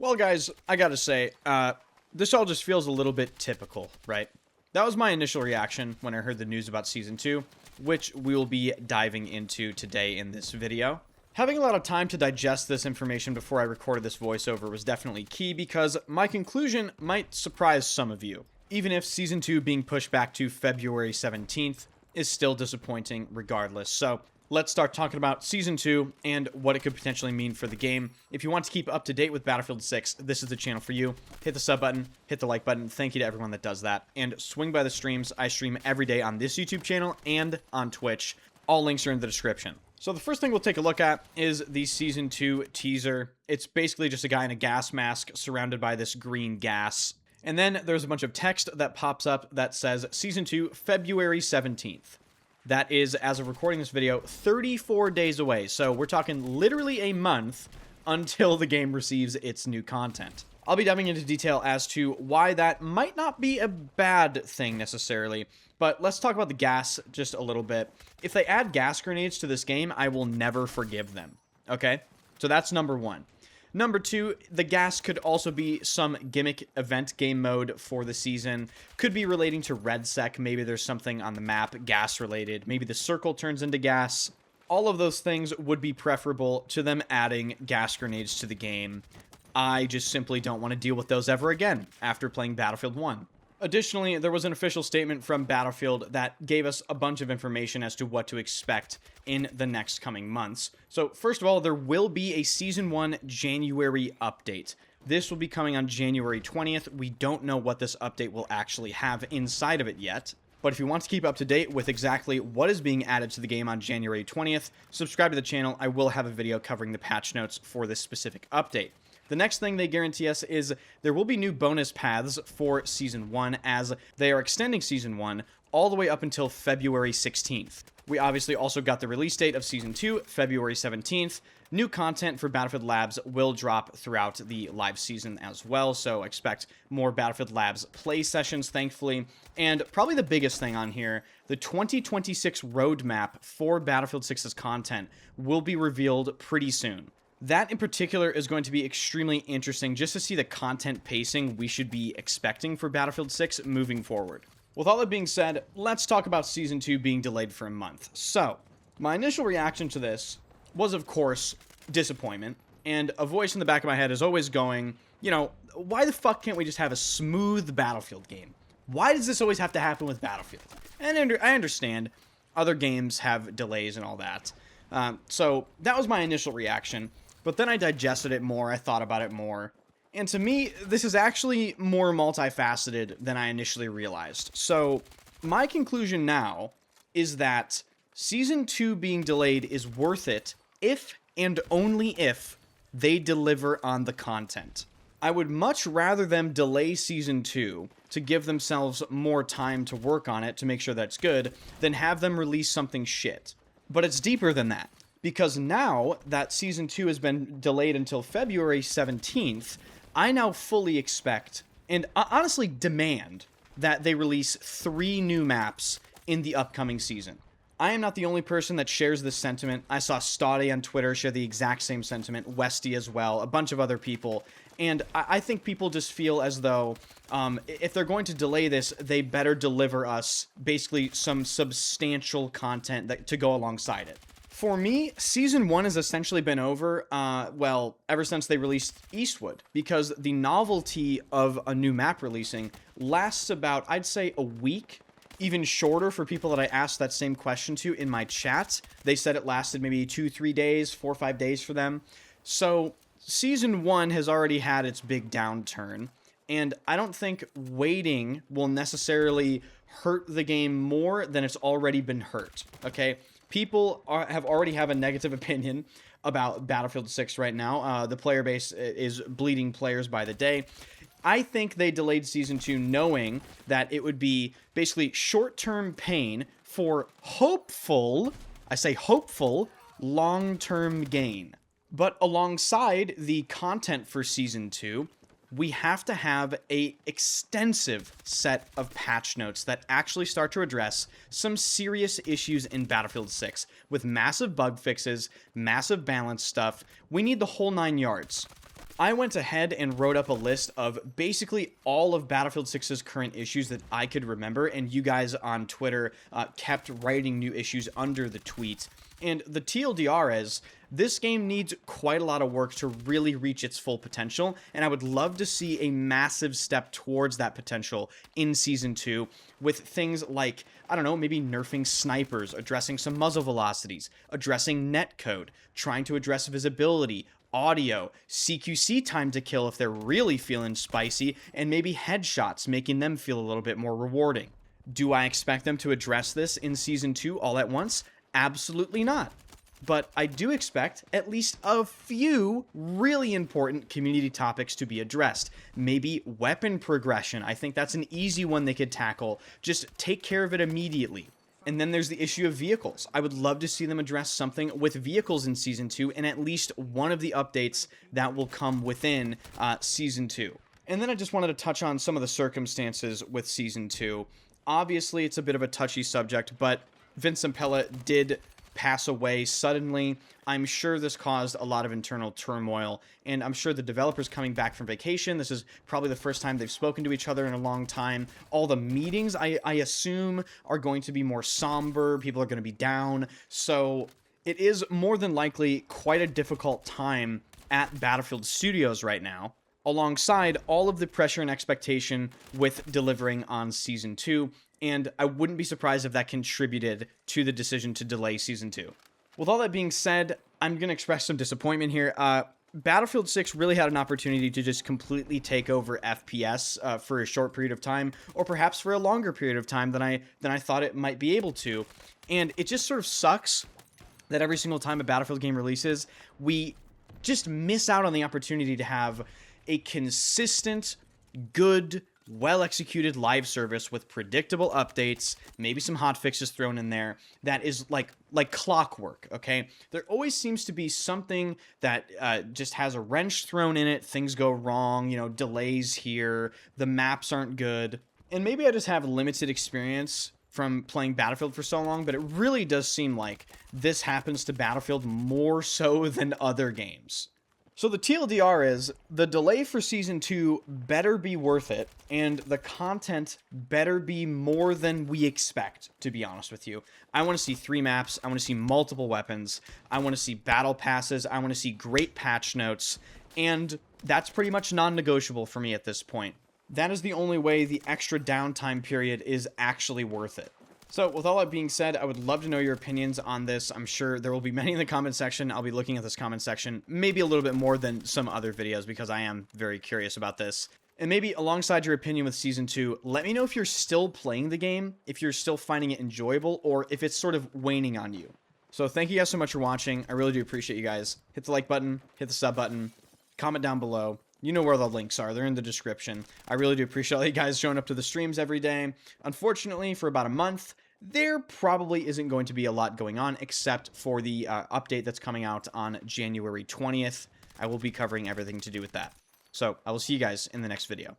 Well, guys, I gotta say, this all just feels a little bit typical, right? That was my initial reaction when I heard the news about Season 2, which we will be diving into today in this video. Having a lot of time to digest this information before I recorded this voiceover was definitely key because my conclusion might surprise some of you, even if Season 2 being pushed back to February 17th is still disappointing regardless. So let's start talking about Season 2 and what it could potentially mean for the game. If you want to keep up to date with Battlefield 6, this is the channel for you. Hit the sub button, hit the like button. Thank you to everyone that does that. And swing by the streams. I stream every day on this YouTube channel and on Twitch. All links are in the description. So the first thing we'll take a look at is the Season 2 teaser. It's basically just a guy in a gas mask surrounded by this green gas. And then there's a bunch of text that pops up that says Season 2, February 17th. That is, as of recording this video, 34 days away. So we're talking literally a month until the game receives its new content. I'll be diving into detail as to why that might not be a bad thing necessarily, but let's talk about the gas just a little bit. If they add gas grenades to this game, I will never forgive them, okay? So that's number one. Number two, the gas could also be some gimmick event game mode for the season. Could be relating to RedSec. Maybe there's something on the map gas related. Maybe the circle turns into gas. All of those things would be preferable to them adding gas grenades to the game. I just simply don't want to deal with those ever again after playing Battlefield 1. Additionally, there was an official statement from Battlefield that gave us a bunch of information as to what to expect in the next coming months. So first of all, there will be a Season 1 January update. This will be coming on January 20th. We don't know what this update will actually have inside of it yet. But if you want to keep up to date with exactly what is being added to the game on January 20th, subscribe to the channel. I will have a video covering the patch notes for this specific update. The next thing they guarantee us is there will be new bonus paths for Season 1 as they are extending Season 1 all the way up until February 16th. We obviously also got the release date of Season 2, February 17th. New content for Battlefield Labs will drop throughout the live season as well, so expect more Battlefield Labs play sessions, thankfully. And probably the biggest thing on here, the 2026 roadmap for Battlefield 6's content will be revealed pretty soon. That in particular is going to be extremely interesting just to see the content pacing we should be expecting for Battlefield 6 moving forward. With all that being said, let's talk about Season 2 being delayed for a month. So, my initial reaction to this was, of course, disappointment, and a voice in the back of my head is always going, you know, why the fuck can't we just have a smooth Battlefield game? Why does this always have to happen with Battlefield? And I understand other games have delays and all that. So, that was my initial reaction. But then I digested it more, I thought about it more, and to me, this is actually more multifaceted than I initially realized. So, my conclusion now is that Season 2 being delayed is worth it if and only if they deliver on the content. I would much rather them delay Season 2 to give themselves more time to work on it to make sure that's good than have them release something shit. But it's deeper than that. Because now that Season 2 has been delayed until February 17th, I now fully expect, and honestly demand, that they release 3 new maps in the upcoming season. I am not the only person that shares this sentiment. I saw Stoddy on Twitter share the exact same sentiment, Westy as well, a bunch of other people, and I think people just feel as though if they're going to delay this, they better deliver us basically some substantial content to go alongside it. For me, Season 1 has essentially been over, well, ever since they released Eastwood, because the novelty of a new map releasing lasts about, I'd say, a week, even shorter for people that I asked that same question to in my chat. They said it lasted maybe 2-3 days, 4 or 5 days for them. So, Season 1 has already had its big downturn, and I don't think waiting will necessarily hurt the game more than it's already been hurt, okay? People already have a negative opinion about Battlefield 6 right now. The player base is bleeding players by the day. I think they delayed Season 2 knowing that it would be basically short-term pain for hopeful, I say hopeful, long-term gain. But alongside the content for Season 2, we have to have an extensive set of patch notes that actually start to address some serious issues in Battlefield 6 with massive bug fixes, massive balance stuff. We need the whole 9 yards. I went ahead and wrote up a list of basically all of Battlefield 6's current issues that I could remember, and you guys on Twitter kept writing new issues under the tweet. And the TLDR is, this game needs quite a lot of work to really reach its full potential, and I would love to see a massive step towards that potential in Season 2 with things like, I don't know, maybe nerfing snipers, addressing some muzzle velocities, addressing netcode, trying to address visibility, audio, CQC time to kill if they're really feeling spicy, and maybe headshots, making them feel a little bit more rewarding. Do I expect them to address this in Season 2 all at once? Absolutely not. But I do expect at least a few really important community topics to be addressed. Maybe weapon progression. I think that's an easy one they could tackle. Just take care of it immediately. And then there's the issue of vehicles. I would love to see them address something with vehicles in Season 2 and at least one of the updates that will come within Season 2. And then I just wanted to touch on some of the circumstances with Season 2. Obviously, it's a bit of a touchy subject, but Vincent Pella did pass away suddenly. I'm sure this caused a lot of internal turmoil, and I'm sure the developers coming back from vacation, this is probably the first time they've spoken to each other in a long time. All the meetings, I assume, are going to be more somber. People are going to be down. So it is more than likely quite a difficult time at Battlefield Studios right now, alongside all of the pressure and expectation with delivering on Season 2. And I wouldn't be surprised if that contributed to the decision to delay Season 2. With all that being said, I'm going to express some disappointment here. Battlefield 6 really had an opportunity to just completely take over FPS for a short period of time, or perhaps for a longer period of time than I thought it might be able to. And it just sort of sucks that every single time a Battlefield game releases, we just miss out on the opportunity to have a consistent, good, well-executed live service with predictable updates, maybe some hotfixes thrown in there, that is like clockwork, okay? There always seems to be something that just has a wrench thrown in it, things go wrong, you know, delays here, the maps aren't good, and maybe I just have limited experience from playing Battlefield for so long, but it really does seem like this happens to Battlefield more so than other games. So the TLDR is, the delay for Season 2 better be worth it, and the content better be more than we expect, to be honest with you. I want to see 3 maps, I want to see multiple weapons, I want to see battle passes, I want to see great patch notes, and that's pretty much non-negotiable for me at this point. That is the only way the extra downtime period is actually worth it. So, with all that being said, I would love to know your opinions on this. I'm sure there will be many in the comment section. I'll be looking at this comment section maybe a little bit more than some other videos because I am very curious about this. And maybe alongside your opinion with Season 2, let me know if you're still playing the game, if you're still finding it enjoyable, or if it's sort of waning on you. So, thank you guys so much for watching. I really do appreciate you guys. Hit the like button, hit the sub button, comment down below. You know where the links are. They're in the description. I really do appreciate all you guys showing up to the streams every day. Unfortunately, for about a month, there probably isn't going to be a lot going on except for the update that's coming out on January 20th. I will be covering everything to do with that. So I will see you guys in the next video.